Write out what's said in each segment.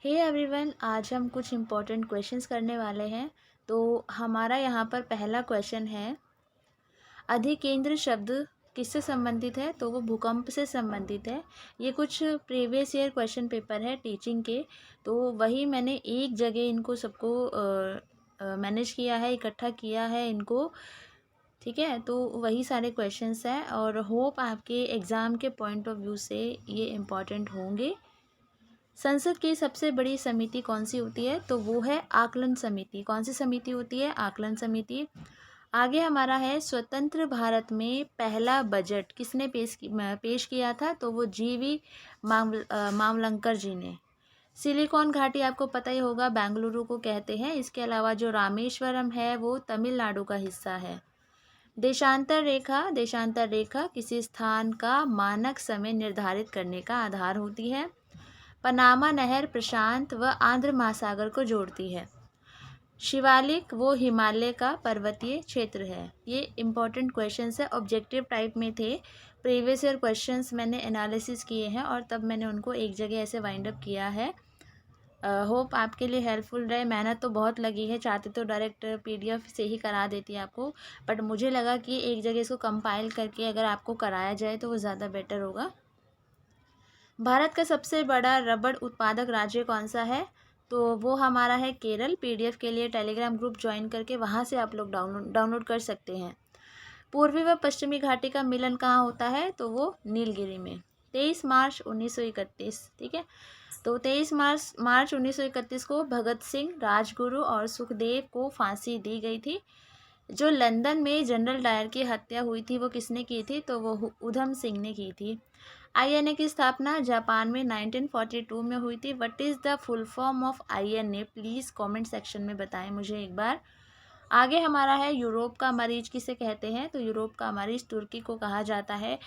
Hey everyone, आज हम कुछ इम्पोर्टेंट क्वेश्चंस करने वाले हैं। तो हमारा यहाँ पर पहला क्वेश्चन है, अधिकेंद्र शब्द किससे संबंधित है? तो वो भूकंप से संबंधित है। ये कुछ प्रीवियस ईयर क्वेश्चन पेपर है टीचिंग के, तो वही मैंने एक जगह इनको सबको मैनेज किया है, इकट्ठा किया है इनको। ठीक है, तो वही सारे क्वेश्चंस हैं और होप आपके एग्ज़ाम के पॉइंट ऑफ व्यू से ये इम्पॉर्टेंट होंगे। संसद की सबसे बड़ी समिति कौन सी होती है? तो वो है आकलन समिति। कौन सी समिति होती है? आकलन समिति। आगे हमारा है, स्वतंत्र भारत में पहला बजट किसने पेश किया था? तो वो जीवी मावलंकर जी ने। सिलिकॉन घाटी आपको पता ही होगा, बेंगलुरु को कहते हैं। इसके अलावा जो रामेश्वरम है वो तमिलनाडु का हिस्सा है। देशांतर रेखा किसी स्थान का मानक समय निर्धारित करने का आधार होती है। पनामा नहर प्रशांत व आंध्र महासागर को जोड़ती है। शिवालिक वो हिमालय का पर्वतीय क्षेत्र है। ये इम्पॉर्टेंट क्वेश्चंस है, ऑब्जेक्टिव टाइप में थे। प्रीवियस ईयर क्वेश्चंस मैंने एनालिसिस किए हैं और तब मैंने उनको एक जगह ऐसे वाइंड अप किया है। होप आपके लिए हेल्पफुल रहे। मेहनत तो बहुत लगी है, चाहते तो डायरेक्ट PDF से ही करा देती आपको, बट मुझे लगा कि एक जगह इसको कंपाइल करके अगर आपको कराया जाए तो वो ज़्यादा बेटर होगा। भारत का सबसे बड़ा रबड़ उत्पादक राज्य कौन सा है? तो वो हमारा है केरल। PDF के लिए टेलीग्राम ग्रुप ज्वाइन करके वहाँ से आप लोग डाउनलोड कर सकते हैं। पूर्वी व पश्चिमी घाटी का मिलन कहाँ होता है? तो वो नीलगिरी में। 23 मार्च 1931। ठीक है, तो 23 मार्च 1931 को भगत सिंह, राजगुरु और सुखदेव को फांसी दी गई थी। जो लंदन में जनरल डायर की हत्या हुई थी वो किसने की थी? तो वो उधम सिंह ने की थी। INA की स्थापना जापान में 1942 में हुई थी। What is the full form of INA? Please comment section में बताएं मुझे एक बार। आगे हमारा है, यूरोप का मरीज किसे कहते हैं? तो यूरोप का मरीज तुर्की को कहा जाता है।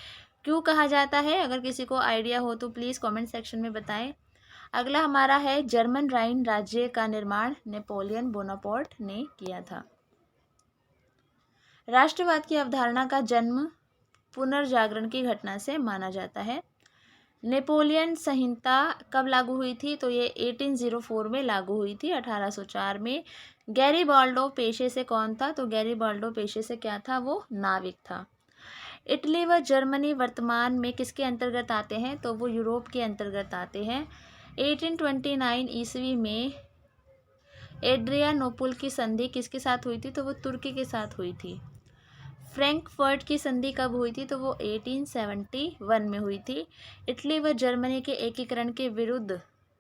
क्यों कहा जाता है? अगर किसी को आइडिया हो तो प्लीज़ कमेंट सेक्शन में बताएं। अगला हमारा है, जर्मन राइन राज्य का निर्माण नेपोलियन बोनापार्ट ने किया था। राष्ट्रवाद की अवधारणा का जन्म पुनर्जागरण की घटना से माना जाता है। नेपोलियन संहिता कब लागू हुई थी? तो ये 1804 में लागू हुई थी, 1804 में। गैरीबाल्डो पेशे से कौन था? तो गैरीबाल्डो पेशे से क्या था? वो नाविक था। इटली व जर्मनी वर्तमान में किसके अंतर्गत आते हैं? तो वो यूरोप के अंतर्गत आते हैं। 1829 ईस्वी में एड्रियानोपुल की संधि किसके साथ हुई थी? तो वो तुर्की के साथ हुई थी। फ्रैंकफर्ट की संधि कब हुई थी? तो वो 1871 में हुई थी। इटली व जर्मनी के एकीकरण के विरुद्ध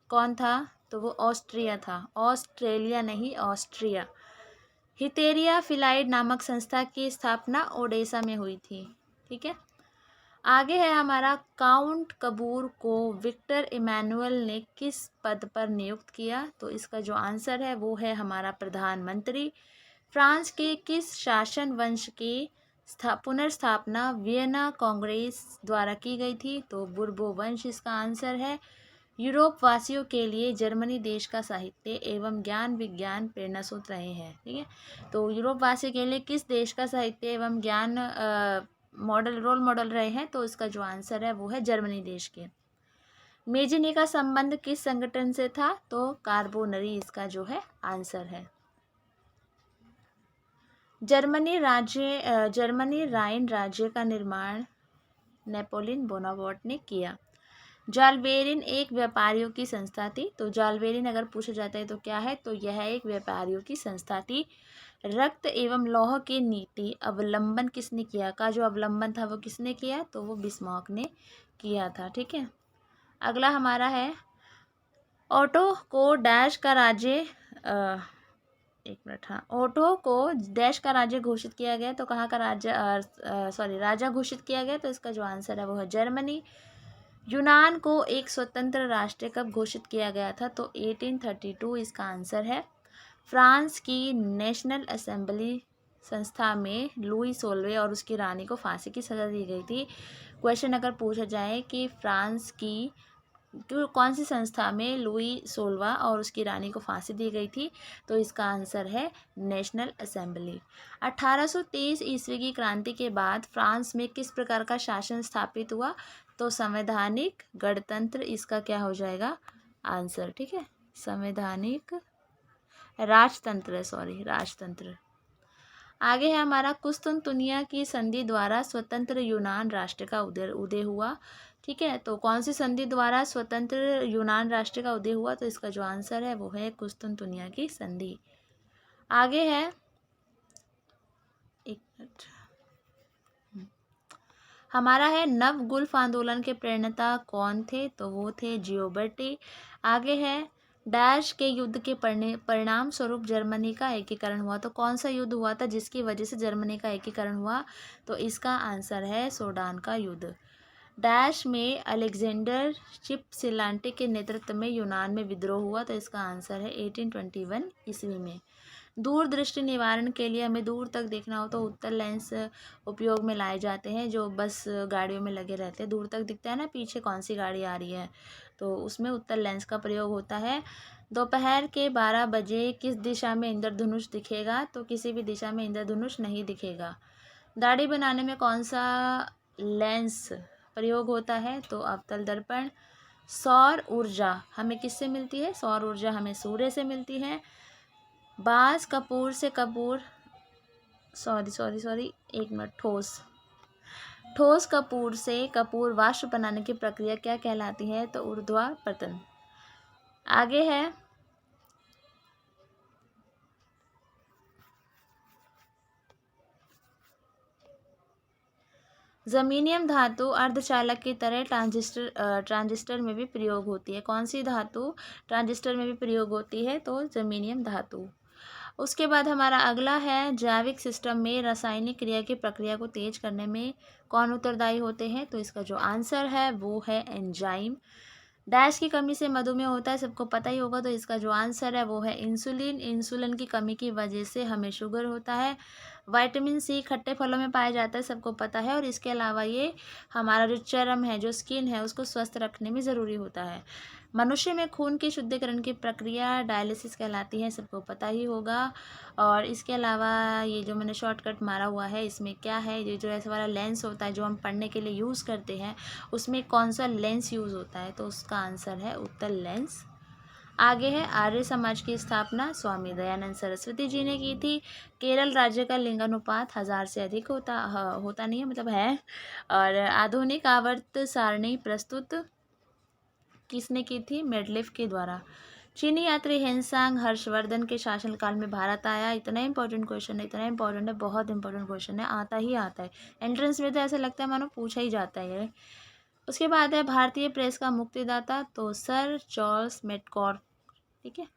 कौन था? तो वो ऑस्ट्रिया था। ऑस्ट्रेलिया नहीं, ऑस्ट्रिया। हितेरिया फिलाइड नामक संस्था की स्थापना ओडेसा में हुई थी। ठीक है, आगे है हमारा, काउंट कबूर को विक्टर इमैनुअल ने किस पद पर नियुक्त किया? तो इसका जो आंसर है वो है हमारा प्रधानमंत्री। फ्रांस के किस शासन वंश की पुनर्स्थापना वियना कांग्रेस द्वारा की गई थी? तो बुर्बो वंश इसका आंसर है। यूरोप वासियों के लिए जर्मनी देश का साहित्य एवं ज्ञान विज्ञान प्रेरणा स्रोत रहे हैं। ठीक है, तो यूरोप वासियों के लिए किस देश का साहित्य एवं ज्ञान रोल मॉडल रहे हैं? तो इसका जो आंसर है वो है जर्मनी देश के। मेजिनी का संबंध किस संगठन से था? तो कार्बोनरी इसका जो है आंसर है। जर्मनी राइन राज्य का निर्माण नेपोलियन बोनापार्ट ने किया। जालबेरिन एक व्यापारियों की संस्था थी। तो जालबेरिन अगर पूछा जाता है तो क्या है? तो यह एक व्यापारियों की संस्था थी। रक्त एवं लौह की नीति अवलंबन किसने किया? का जो अवलंबन था वो किसने किया? तो वो बिस्मार्क ने किया था। ठीक है, अगला हमारा है, ओटो को डैश का राज्य ओटो को देश का राज्य घोषित किया गया। तो कहाँ का राजा घोषित किया गया? तो इसका जो आंसर है वो है जर्मनी। यूनान को एक स्वतंत्र राष्ट्र कब घोषित किया गया था? तो 1832 इसका आंसर है। फ्रांस की नेशनल असेंबली संस्था में लुई 16वें और उसकी रानी को फांसी की सज़ा दी गई थी। क्वेश्चन अगर पूछा जाए कि फ्रांस की कौन सी संस्था में लुई 16वां और उसकी रानी को फांसी दी गई थी? तो इसका आंसर है नेशनल असेंबली। 1823 ईस्वी की क्रांति के बाद फ्रांस में किस प्रकार का शासन स्थापित हुआ? तो संवैधानिक गणतंत्र इसका क्या हो जाएगा आंसर। ठीक है, संवैधानिक राजतंत्र, सॉरी राजतंत्र। आगे है हमारा कुस्तुनतुनिया की संधि द्वारा स्वतंत्र यूनान राष्ट्र का उदय हुआ। ठीक है, तो कौन सी संधि द्वारा स्वतंत्र यूनान राष्ट्र का उदय हुआ? तो इसका जो आंसर है वो है कुस्तुनतुनिया की संधि। आगे है, एक मिनट, हमारा है नवगुल्फ आंदोलन के प्रणेता कौन थे? तो वो थे जियोबर्टी। आगे है डैश के युद्ध के परिणाम स्वरूप जर्मनी का एकीकरण हुआ। तो कौन सा युद्ध हुआ था जिसकी वजह से जर्मनी का एकीकरण हुआ? तो इसका आंसर है सोडान का युद्ध। डैश में अलेक्जेंडर चिपसिलांटी के नेतृत्व में यूनान में विद्रोह हुआ। तो इसका आंसर है 1821 ईस्वी में। दूरदृष्टि निवारण के लिए हमें दूर तक देखना हो तो उत्तल लेंस उपयोग में लाए जाते हैं, जो बस गाड़ियों में लगे रहते हैं। दूर तक दिखता है ना पीछे कौन सी गाड़ी आ रही है, तो उसमें उत्तल लेंस का प्रयोग होता है। दोपहर के 12 बजे किस दिशा में इंद्रधनुष दिखेगा? तो किसी भी दिशा में इंद्रधनुष नहीं दिखेगा। दाढ़ी बनाने में कौन सा लेंस प्रयोग होता है? तो अवतल दर्पण। सौर ऊर्जा हमें किससे मिलती है? सौर ऊर्जा हमें सूर्य से मिलती है। बांस कपूर से कपूर, सॉरी एक मिनट, ठोस कपूर से कपूर वाष्प बनाने की प्रक्रिया क्या कहलाती है? तो ऊर्ध्वापतन। आगे है जमीनियम धातु अर्धचालक की तरह ट्रांजिस्टर में भी प्रयोग होती है। कौन सी धातु ट्रांजिस्टर में भी प्रयोग होती है? तो जमीनियम धातु। उसके बाद हमारा अगला है जैविक सिस्टम में रासायनिक क्रिया की प्रक्रिया को तेज करने में कौन उत्तरदायी होते हैं? तो इसका जो आंसर है वो है एंजाइम। डैश की कमी से मधुमेह होता है, सबको पता ही होगा, तो इसका जो आंसर है वो है इंसुलिन। इंसुलिन की कमी की वजह से हमें शुगर होता है। विटामिन सी खट्टे फलों में पाया जाता है, सबको पता है, और इसके अलावा ये हमारा जो चर्म है, जो स्किन है, उसको स्वस्थ रखने में ज़रूरी होता है। मनुष्य में खून की शुद्धिकरण की प्रक्रिया डायलिसिस कहलाती है, सबको पता ही होगा। और इसके अलावा ये जो मैंने शॉर्टकट मारा हुआ है, इसमें क्या है, ये जो ऐसा वाला लेंस होता है जो हम पढ़ने के लिए यूज़ करते हैं, उसमें कौन सा लेंस यूज़ होता है? तो उसका आंसर है उत्तल लेंस। आगे है आर्य समाज की स्थापना स्वामी दयानंद सरस्वती जी ने की थी। केरल राज्य का लिंगानुपात 1000 से अधिक होता नहीं है, मतलब है। और आधुनिक आवर्त सारणी प्रस्तुत किसने की थी? मेडलिफ के द्वारा। चीनी यात्री हेनसांग हर्षवर्धन के शासनकाल में भारत आया। इतना इंपॉर्टेंट क्वेश्चन है, इतना इंपॉर्टेंट है, बहुत इंपॉर्टेंट क्वेश्चन है, आता ही आता है। एंट्रेंस में तो ऐसा लगता है मानो पूछा ही जाता है। उसके बाद है भारतीय प्रेस का मुक्तिदाता, तो सर चार्ल्स मेटकॉर्ट। ठीक है,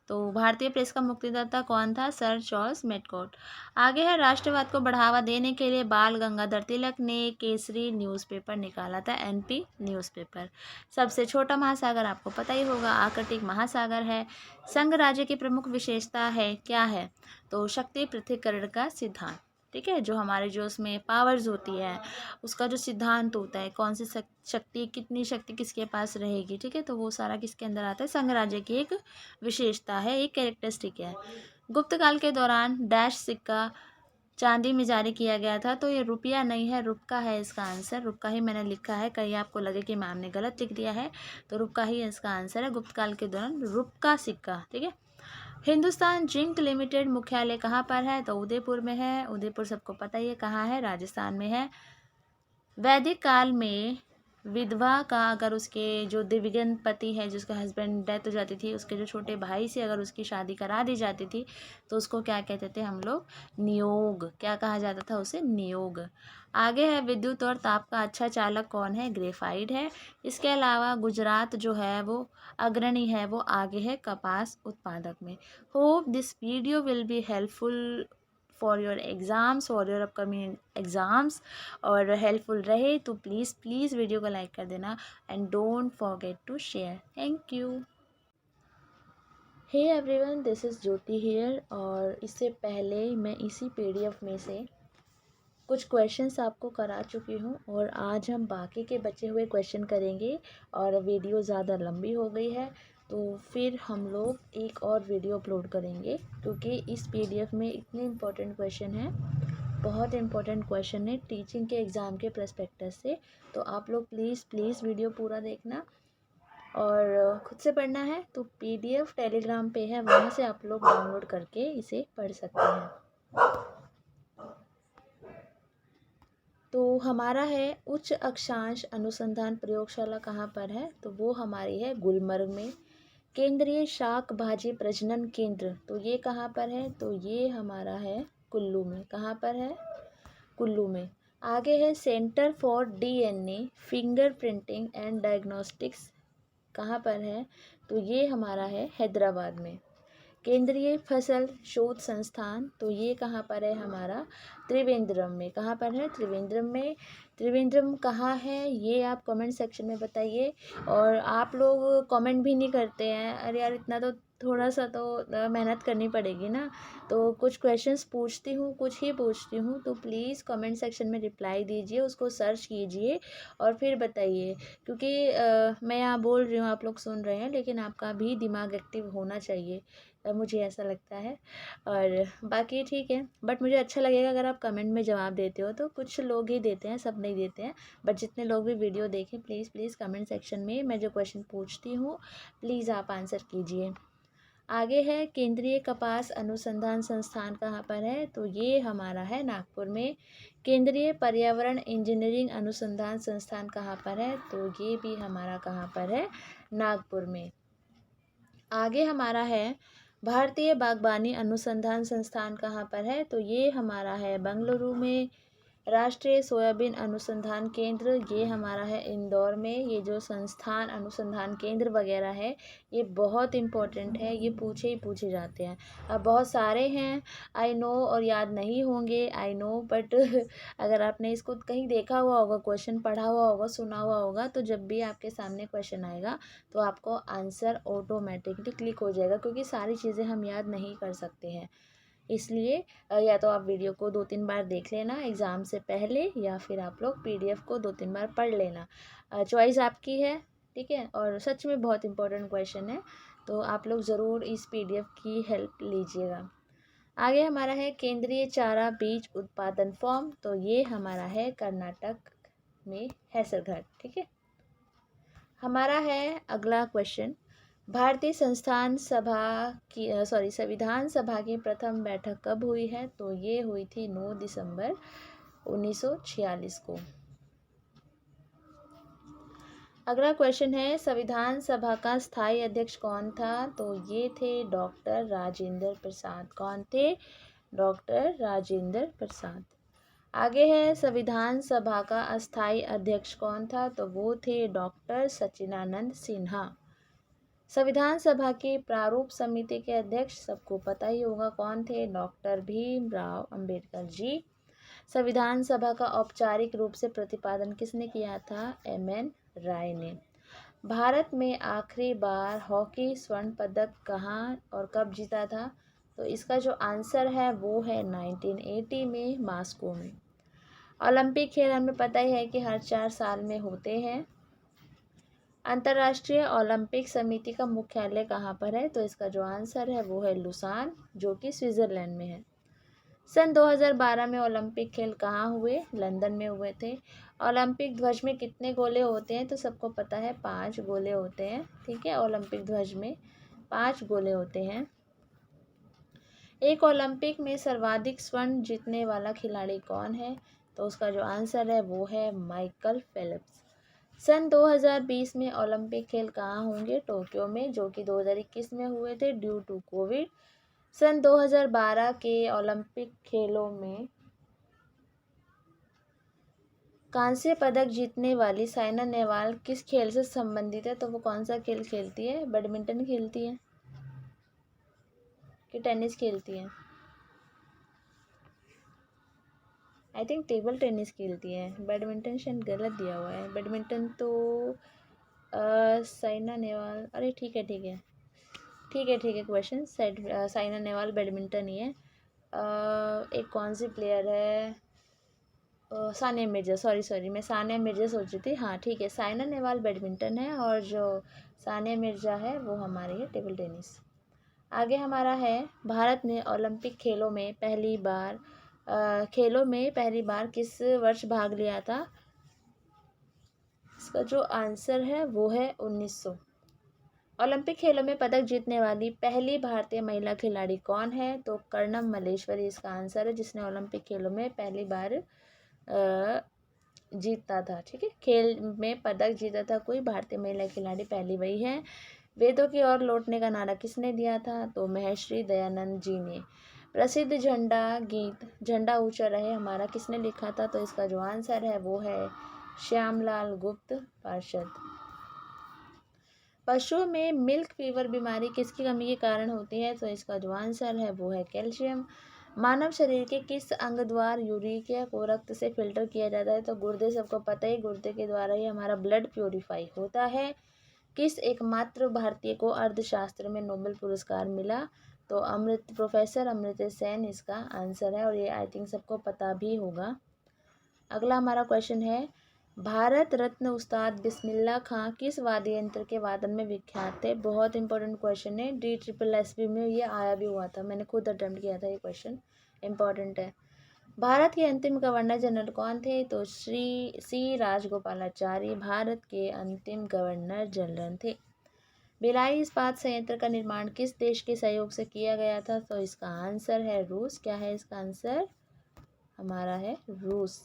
तो भारतीय प्रेस का मुक्तिदाता कौन था? Sir Charles Metcalfe. आगे है राष्ट्रवाद को बढ़ावा देने के लिए बाल गंगाधर तिलक ने केसरी न्यूज़पेपर निकाला था, एनपी न्यूज़पेपर। सबसे छोटा महासागर आपको पता ही होगा, आर्कटिक महासागर है। संघ राज्य की प्रमुख विशेषता है, क्या है? तो शक्ति पृथक्करण का सिद्धांत। ठीक है, जो हमारे जो उसमें पावर्स होती है, उसका जो सिद्धांत होता है, कौन सी शक्ति, कितनी शक्ति किसके पास रहेगी, ठीक है, तो वो सारा किसके अंदर आता है? संघ राज्य की एक विशेषता है, एक कैरेक्टरिस्टिक है। गुप्त काल के दौरान डैश सिक्का चांदी में जारी किया गया था। तो ये रुपया नहीं है, रुपका है इसका आंसर। रुपका ही मैंने लिखा है, कहीं आपको लगे कि मैम ने गलत लिख दिया है, तो रुपका ही इसका आंसर है। गुप्त काल के दौरान रुपका सिक्का। ठीक है, हिंदुस्तान जिंक लिमिटेड मुख्यालय कहाँ पर है? तो उदयपुर में है। उदयपुर सबको पता ही है कहाँ है, राजस्थान में है। वैदिक काल में विधवा का अगर उसके जो दिव्यगन पति है, जिसका हस्बैंड डेथ हो जाती थी, उसके जो छोटे भाई से अगर उसकी शादी करा दी जाती थी, तो उसको क्या कहते थे हम लोग? नियोग। क्या कहा जाता था उसे? नियोग। आगे है विद्युत और ताप का अच्छा चालक कौन है? ग्रेफाइट है। इसके अलावा गुजरात जो है वो अग्रणी है, वो आगे है कपास उत्पादक में। Hope this video will be helpful for your exams, for your upcoming exams, और हेल्पफुल रहे तो प्लीज़ वीडियो को लाइक कर देना, and don't forget to share. Thank you. Hey everyone, this is Jyoti here. और इससे पहले मैं इसी पीडीएफ में से कुछ क्वेश्चंस आपको करा चुकी हूँ, और आज हम बाकी के बचे हुए क्वेश्चन करेंगे। और वीडियो ज़्यादा लंबी हो गई है, तो फिर हम लोग एक और वीडियो अपलोड करेंगे, क्योंकि इस पीडीएफ में इतने इम्पोर्टेंट क्वेश्चन हैं, बहुत इम्पोर्टेंट क्वेश्चन है टीचिंग के एग्ज़ाम के पर्सपेक्टिव से। तो आप लोग प्लीज़ वीडियो पूरा देखना। और खुद से पढ़ना है तो PDF टेलीग्राम पे है, वहाँ से आप लोग डाउनलोड करके इसे पढ़ सकते हैं। तो हमारा है उच्च अक्षांश अनुसंधान प्रयोगशाला कहाँ पर है, तो वो हमारी है गुलमर्ग में। केंद्रीय शाक भाजी प्रजनन केंद्र, तो ये कहाँ पर है, तो ये हमारा है कुल्लू में। कहाँ पर है, कुल्लू में। आगे है centre for DNA finger printing and diagnostics, कहाँ पर है, तो ये हमारा है हैदराबाद में। केंद्रीय फसल शोध संस्थान, तो ये कहाँ पर है हमारा, त्रिवेंद्रम में। कहाँ पर है, त्रिवेंद्रम में। त्रिवेंद्रम कहाँ है ये आप कमेंट सेक्शन में बताइए। और आप लोग कमेंट भी नहीं करते हैं, अरे यार इतना तो थोड़ा सा तो मेहनत करनी पड़ेगी ना। तो कुछ क्वेश्चंस पूछती हूँ, कुछ ही पूछती हूँ, तो प्लीज़ कमेंट सेक्शन में रिप्लाई दीजिए, उसको सर्च कीजिए और फिर बताइए। क्योंकि मैं यहाँ बोल रही हूँ, आप लोग सुन रहे हैं, लेकिन आपका भी दिमाग एक्टिव होना चाहिए, मुझे ऐसा लगता है। और बाकी ठीक है, बट मुझे अच्छा लगेगा अगर आप कमेंट में जवाब देते हो। तो कुछ लोग ही देते हैं, सब नहीं देते हैं, बट जितने लोग भी वीडियो देखें प्लीज़ प्लीज़ कमेंट सेक्शन में मैं जो क्वेश्चन पूछती हूँ प्लीज़ आप आंसर कीजिए। आगे है केंद्रीय कपास अनुसंधान संस्थान कहाँ पर है, तो ये हमारा है नागपुर में। केंद्रीय पर्यावरण इंजीनियरिंग अनुसंधान संस्थान कहाँ पर है, तो ये भी हमारा कहाँ पर है, नागपुर में। आगे हमारा है भारतीय बागवानी अनुसंधान संस्थान कहाँ पर है, तो ये हमारा है बेंगलुरु में। राष्ट्रीय सोयाबीन अनुसंधान केंद्र, ये हमारा है इंदौर में। ये जो संस्थान अनुसंधान केंद्र वगैरह है ये बहुत इम्पोर्टेंट है, ये पूछे ही पूछे जाते हैं। अब बहुत सारे हैं आई नो और याद नहीं होंगे आई नो, बट अगर आपने इसको कहीं देखा हुआ होगा, क्वेश्चन पढ़ा हुआ होगा, सुना हुआ होगा, तो जब भी आपके सामने क्वेश्चन आएगा तो आपको आंसर ऑटोमेटिकली क्लिक हो जाएगा, क्योंकि सारी चीज़ें हम याद नहीं कर सकते हैं। इसलिए या तो आप वीडियो को 2-3 बार देख लेना एग्ज़ाम से पहले, या फिर आप लोग PDF को 2-3 बार पढ़ लेना, चॉइस आपकी है, ठीक है। और सच में बहुत इंपॉर्टेंट क्वेश्चन है, तो आप लोग ज़रूर इस PDF की हेल्प लीजिएगा। आगे हमारा है केंद्रीय चारा बीज उत्पादन फॉर्म, तो ये हमारा है कर्नाटक में हैसरघाट, ठीक है। हमारा है अगला क्वेश्चन, भारतीय संविधान सभा की प्रथम बैठक कब हुई है, तो ये हुई थी 9 दिसंबर 1946 को। अगला क्वेश्चन है संविधान सभा का स्थायी अध्यक्ष कौन था, तो ये थे डॉक्टर राजेंद्र प्रसाद। कौन थे, डॉक्टर राजेंद्र प्रसाद। आगे है संविधान सभा का अस्थायी अध्यक्ष कौन था, तो वो थे डॉक्टर सच्चिदानंद सिन्हा। संविधान सभा की प्रारूप समिति के अध्यक्ष सबको पता ही होगा कौन थे, डॉक्टर भीमराव अंबेडकर जी। संविधान सभा का औपचारिक रूप से प्रतिपादन किसने किया था, MN राय ने। भारत में आखिरी बार हॉकी स्वर्ण पदक कहाँ और कब जीता था, तो इसका जो आंसर है वो है 1980 में मॉस्को में। ओलंपिक खेल हमें पता ही है कि हर 4 साल में होते हैं। अंतर्राष्ट्रीय ओलंपिक समिति का मुख्यालय कहाँ पर है, तो इसका जो आंसर है वो है लुसान, जो कि स्विट्ज़रलैंड में है। सन 2012 में ओलंपिक खेल कहाँ हुए, लंदन में हुए थे। ओलंपिक ध्वज में कितने गोले होते हैं, तो सबको पता है 5 गोले होते हैं, ठीक है। ओलंपिक ध्वज में 5 गोले होते हैं। एक ओलंपिक में सर्वाधिक स्वर्ण जीतने वाला खिलाड़ी कौन है, तो उसका जो आंसर है वो है माइकल फेल्प्स। सन 2020 में ओलंपिक खेल कहाँ होंगे, टोक्यो में, जो कि 2021 में हुए थे ड्यू टू कोविड। सन 2012 के ओलंपिक खेलों में कांस्य पदक जीतने वाली साइना नेहवाल किस खेल से संबंधित है, तो वो कौन सा खेल खेलती है, बैडमिंटन खेलती है कि टेनिस खेलती है, आई थिंक टेबल टेनिस खेलती है। बैडमिंटन शायद गलत दिया हुआ है, बैडमिंटन तो साइना नेहवाल, अरे ठीक है क्वेश्चन साइना नेहवाल बैडमिंटन ही है। एक कौन सी प्लेयर है, सानिया मिर्ज़ा, सॉरी मैं सानिया मिर्ज़ा सोच रही थी, हाँ ठीक है, साइना नेहवाल बैडमिंटन है और जो सानिया मिर्ज़ा है वो हमारी है टेबल टेनिस। आगे हमारा है भारत ने ओलंपिक खेलों में पहली बार किस वर्ष भाग लिया था, इसका जो आंसर है वो है 1900। ओलंपिक खेलों में पदक जीतने वाली पहली भारतीय महिला खिलाड़ी कौन है? तो कर्णम मल्लेश्वरी इसका आंसर है, जिसने ओलंपिक खेलों में पहली बार जीता था। ठीक है, खेल में पदक जीता था कोई भारतीय महिला खिलाड़ी, पहली वही है। वेदों की ओर लौटने का नारा किसने दिया था? तो महर्षि दयानंद जी ने। प्रसिद्ध झंडा गीत झंडा ऊंचा रहे हमारा किसने लिखा था? तो इसका जो आंसर है वो है श्यामलाल गुप्त पार्षद। पशुओं में मिल्क फीवर बीमारी किसकी कमी के कारण होती है? तो इसका जो आंसर है वो है कैल्शियम। मानव शरीर के किस अंग द्वारा यूरिया को रक्त से फिल्टर किया जाता है? तो गुर्दे, सबको पता ही, गुर्दे के द्वारा ही हमारा ब्लड प्योरीफाई होता है। किस एकमात्र भारतीय को अर्थशास्त्र में नोबेल पुरस्कार मिला? तो प्रोफेसर अमर्त्य सेन इसका आंसर है, और ये आई थिंक सबको पता भी होगा। अगला हमारा क्वेश्चन है, भारत रत्न उस्ताद बिस्मिल्लाह खां किस वाद्य यंत्र के वादन में विख्यात थे? बहुत इंपॉर्टेंट क्वेश्चन है, DSSB में ये आया भी हुआ था, मैंने खुद अटेम्प्ट किया था, ये क्वेश्चन इंपॉर्टेंट है। भारत के अंतिम गवर्नर जनरल कौन थे? तो सी राजगोपालाचारी भारत के अंतिम गवर्नर जनरल थे। भिलाई इस्पात संयंत्र का निर्माण किस देश के सहयोग से किया गया था? तो इसका आंसर है रूस। क्या है इसका आंसर? हमारा है रूस।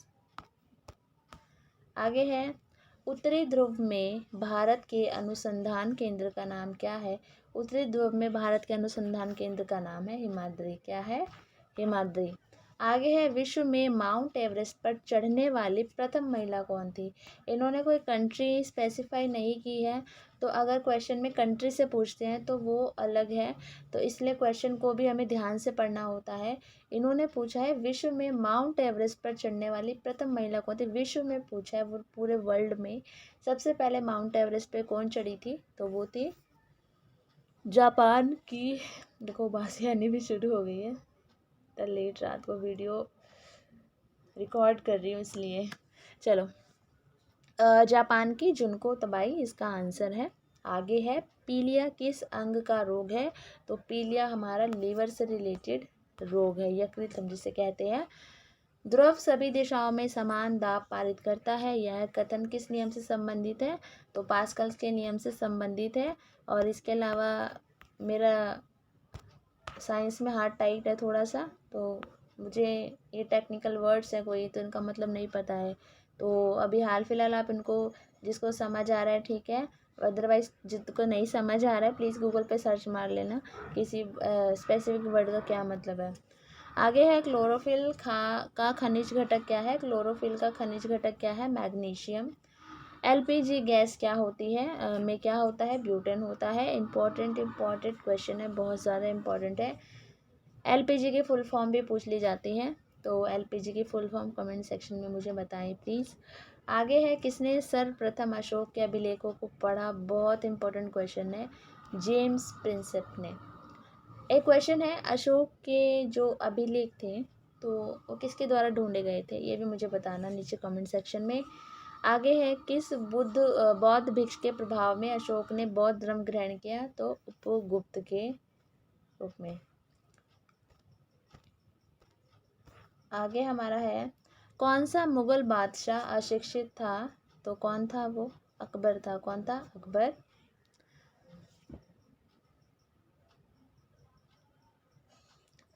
आगे है, उत्तरी ध्रुव में भारत के अनुसंधान केंद्र का नाम क्या है? उत्तरी ध्रुव में भारत के अनुसंधान केंद्र का नाम है हिमाद्री। क्या है? हिमाद्री। आगे है, विश्व में माउंट एवरेस्ट पर चढ़ने वाली प्रथम महिला कौन थी? इन्होंने कोई कंट्री स्पेसिफाई नहीं की है, तो अगर क्वेश्चन में कंट्री से पूछते हैं तो वो अलग है, तो इसलिए क्वेश्चन को भी हमें ध्यान से पढ़ना होता है। इन्होंने पूछा है विश्व में माउंट एवरेस्ट पर चढ़ने वाली प्रथम महिला कौन थी? विश्व में पूछा है, वो पूरे वर्ल्ड में सबसे पहले माउंट एवरेस्ट पे कौन चढ़ी थी? तो वो थी जापान की, देखो बासी आनी भी शुरू हो गई है, तो लेट रात को वीडियो रिकॉर्ड कर रही हूँ इसलिए। चलो, जापान की जुनको तबाई इसका आंसर है। आगे है, पीलिया किस अंग का रोग है? तो पीलिया हमारा लीवर से रिलेटेड रोग है, यकृत हम जिसे कहते हैं। ध्रुव सभी दिशाओं में समान दाब पारित करता है, यह कथन किस नियम से संबंधित है? तो पास्कल्स के नियम से संबंधित है। और इसके अलावा मेरा साइंस में हाथ टाइट है थोड़ा सा, तो मुझे ये टेक्निकल वर्ड्स हैं कोई, तो इनका मतलब नहीं पता है। तो अभी हाल फिलहाल आप इनको, जिसको समझ आ रहा है ठीक है, अदरवाइज जिसको नहीं समझ आ रहा है प्लीज़ गूगल पे सर्च मार लेना किसी स्पेसिफिक वर्ड का क्या मतलब है। आगे है, क्लोरोफिल का खनिज घटक क्या है? क्लोरोफिल का खनिज घटक क्या है? मैग्नीशियम। LPG गैस क्या होती है में क्या होता है? ब्यूटेन होता है। इम्पॉर्टेंट क्वेश्चन है, बहुत ज़्यादा इम्पॉर्टेंट है। LPG की फुल फॉर्म भी पूछ ली जाती है, तो LPG की फुल फॉर्म कमेंट सेक्शन में मुझे बताएं प्लीज़। आगे है, किसने सर्वप्रथम अशोक के अभिलेखों को पढ़ा? बहुत इंपॉर्टेंट क्वेश्चन है, जेम्स प्रिंसेप ने। एक क्वेश्चन है, अशोक के जो अभिलेख थे तो वो किसके द्वारा ढूंढे गए थे? ये भी मुझे बताना नीचे कमेंट सेक्शन में। आगे है, किस बौद्ध भिक्ष के प्रभाव में अशोक ने बौद्ध धर्म ग्रहण किया? तो उपगुप्त के रूप में। आगे हमारा है, कौन सा मुगल बादशाह अशिक्षित था? तो कौन था वो? अकबर था। कौन था? अकबर।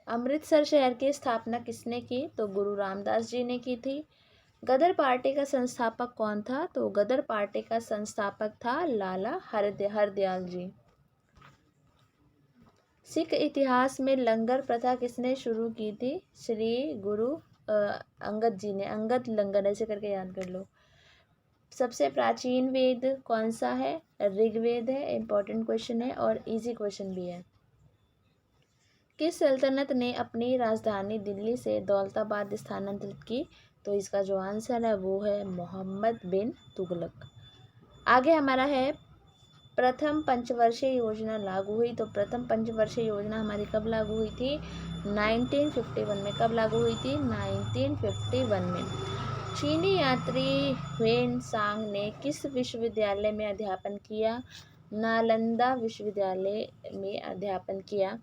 अमृतसर शहर की स्थापना किसने की? तो गुरु रामदास जी ने की थी। गदर पार्टी का संस्थापक कौन था? तो गदर पार्टी का संस्थापक था लाला हरदयाल जी। सिख इतिहास में लंगर प्रथा किसने शुरू की थी? श्री गुरु अंगद जी ने। अंगद लंगर ऐसे करके याद कर लो। सबसे प्राचीन वेद कौन सा है? ऋग्वेद है। इंपॉर्टेंट क्वेश्चन है और इजी क्वेश्चन भी है। किस सल्तनत ने अपनी राजधानी दिल्ली से दौलताबाद स्थानांतरित की? तो इसका जो आंसर है वो है मोहम्मद बिन तुगलक। आगे हमारा है, प्रथम पंचवर्षीय योजना लागू हुई। तो प्रथम पंचवर्षीय योजना हमारी कब लागू हुई थी? 1951 में। कब लागू हुई थी? 1951 में। चीनी यात्री ह्वेन सांग ने किस विश्वविद्यालय में अध्यापन किया? नालंदा विश्वविद्यालय में अध्यापन किया।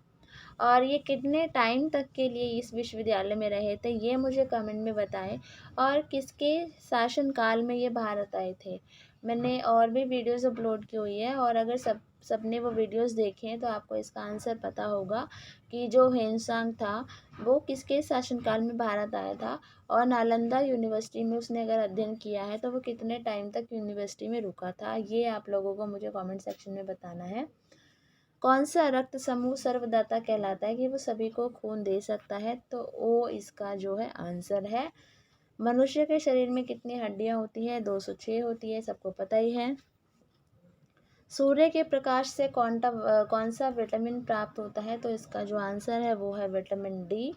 और ये कितने टाइम तक के लिए इस विश्वविद्यालय में रहे थे, ये मुझे कमेंट में बताएं। और किसके शासनकाल में ये भारत आए थे? मैंने और भी वीडियोस अपलोड की हुई है, और अगर सबने वो वीडियोस देखे हैं तो आपको इसका आंसर पता होगा कि जो ह्वेनसांग था वो किसके शासनकाल में भारत आया था, और नालंदा यूनिवर्सिटी में उसने अगर अध्ययन किया है तो वो कितने टाइम तक यूनिवर्सिटी में रुका था, ये आप लोगों को मुझे कमेंट सेक्शन में बताना है। कौन सा रक्त समूह सर्वदाता कहलाता है कि वो सभी को खून दे सकता है, तो वो इसका जो है आंसर है। मनुष्य के शरीर में कितनी हड्डियां होती है? 206 होती है, सबको पता ही है। सूर्य के प्रकाश से कौन सा विटामिन प्राप्त होता है? तो इसका जो आंसर है वो है विटामिन डी।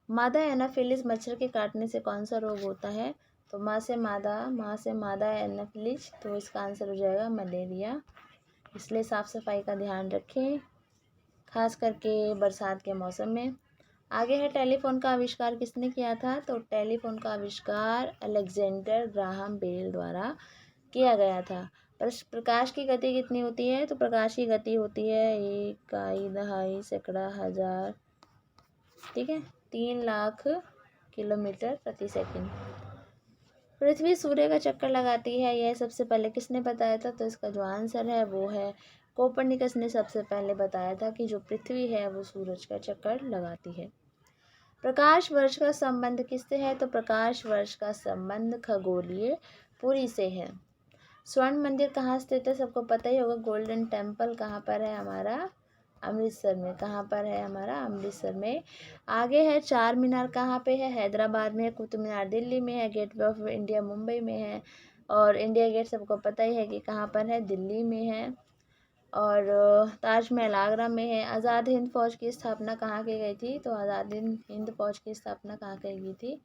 मादा एनाफिलिस मच्छर के काटने से कौन सा रोग होता है? तो माँ से मादा एनाफिलिस, तो इसका आंसर हो जाएगा मलेरिया। इसलिए साफ सफाई का ध्यान रखें, खास करके बरसात के मौसम में। आगे है, टेलीफोन का आविष्कार किसने किया था? तो टेलीफोन का आविष्कार अलेक्जेंडर ग्राहम बेल द्वारा किया गया था। प्रकाश की गति कितनी होती है? तो प्रकाश की गति होती है इकाई, दहाई, सैकड़ा, हजार, ठीक है, 3 लाख किलोमीटर प्रति सेकंड। पृथ्वी सूर्य का चक्कर लगाती है, यह सबसे पहले किसने बताया था? तो इसका जो आंसर है वो है कोपरनिकस ने सबसे पहले बताया था कि जो पृथ्वी है वो सूरज का चक्कर लगाती है। प्रकाश वर्ष का संबंध किससे है? तो प्रकाश वर्ष का संबंध खगोलीय पुरी से है। स्वर्ण मंदिर कहाँ स्थित है? सबको पता ही होगा। गोल्डन टेम्पल कहाँ पर है? हमारा अमृतसर में। कहाँ पर है? हमारा अमृतसर में। आगे है, चार मीनार कहाँ पे है? हैदराबाद में है। कुतुब मीनार दिल्ली में है। गेटवे ऑफ इंडिया मुंबई में है। और इंडिया गेट सबको पता ही है कि कहाँ पर है, दिल्ली में है। और ताजमहल आगरा में है। आज़ाद हिंद फौज की स्थापना कहाँ की गई थी? तो आज़ाद हिंद फौज की स्थापना कहाँ की गई थी?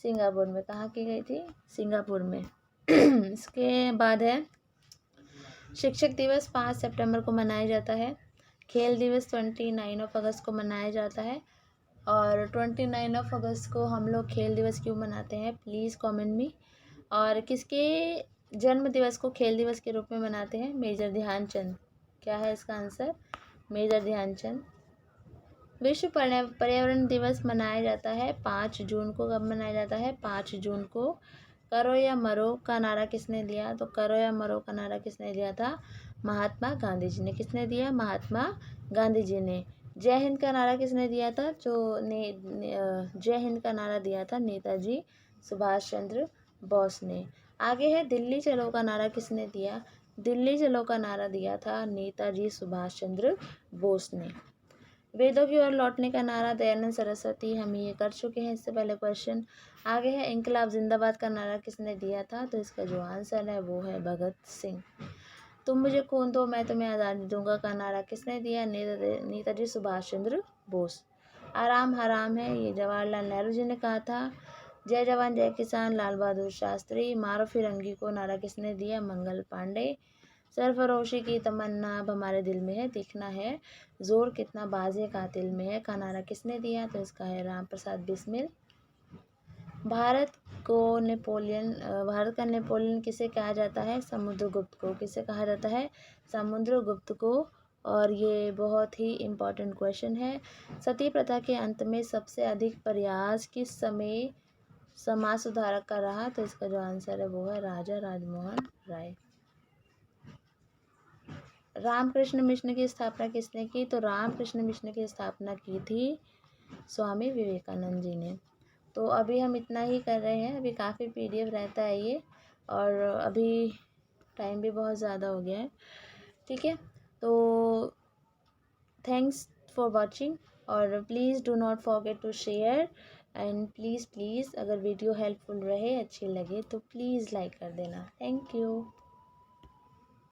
सिंगापुर में। कहाँ की गई थी? सिंगापुर में। इसके बाद है, शिक्षक दिवस 5 सितंबर को मनाया जाता है। खेल दिवस 29 अगस्त को मनाया जाता है। और 29 अगस्त को हम लोग खेल दिवस क्यों मनाते हैं, प्लीज़ कमेंट में। और किसके जन्म दिवस को खेल दिवस के रूप में मनाते हैं? मेजर ध्यानचंद। क्या है इसका आंसर? मेजर ध्यानचंद। विश्व पर्यावरण दिवस मनाया जाता है 5 जून को। कब मनाया जाता है? 5 जून को। करो या मरो का नारा किसने दिया? तो करो या मरो का नारा किसने दिया था? महात्मा गांधी जी ने। किसने दिया? महात्मा गांधी जी ने। जय हिंद का नारा किसने दिया था? जय हिंद का नारा दिया था नेताजी सुभाष चंद्र बोस ने। आगे है, दिल्ली चलो का नारा किसने दिया? दिल्ली चलो का नारा दिया था नेताजी सुभाष चंद्र बोस ने। वेदों की ओर लौटने का नारा दयानंद सरस्वती, हम ये कर चुके हैं इससे पहले क्वेश्चन। आगे है, इंकलाब जिंदाबाद का नारा किसने दिया था? तो इसका जो आंसर है वो है भगत सिंह। तुम मुझे खून दो मैं तुम्हें आज़ादी दूंगा का नारा किसने दिया? नेताजी सुभाष चंद्र बोस। आराम हराम है, ये जवाहरलाल नेहरू जी ने कहा था। जय जवान जय किसान, लाल बहादुर शास्त्री। मारो फिरंगी को नारा किसने दिया? मंगल पांडे। सरफरोशी की तमन्ना अब हमारे दिल में है, दिखना है जोर कितना बाजे कातिल में है का नारा किसने दिया? तो इसका है राम प्रसाद बिस्मिल। भारत का नेपोलियन किसे कहा जाता है? समुद्रगुप्त को। किसे कहा जाता है? समुद्रगुप्त को। और ये बहुत ही इम्पोर्टेंट क्वेश्चन है। सती प्रथा के अंत में सबसे अधिक प्रयास किस समय समाज सुधारक का रहा? तो इसका जो आंसर है वो है राजा राजमोहन राय। रामकृष्ण मिशन की स्थापना किसने की? तो रामकृष्ण मिशन की स्थापना की थी स्वामी विवेकानंद जी ने। तो अभी हम इतना ही कर रहे हैं, अभी काफ़ी PDF रहता है ये, और अभी टाइम भी बहुत ज़्यादा हो गया है, ठीक है। तो थैंक्स फॉर वॉचिंग, और please do not forget to share, and please अगर वीडियो हेल्पफुल रहे, अच्छी लगे तो प्लीज़ लाइक कर देना। Thank you.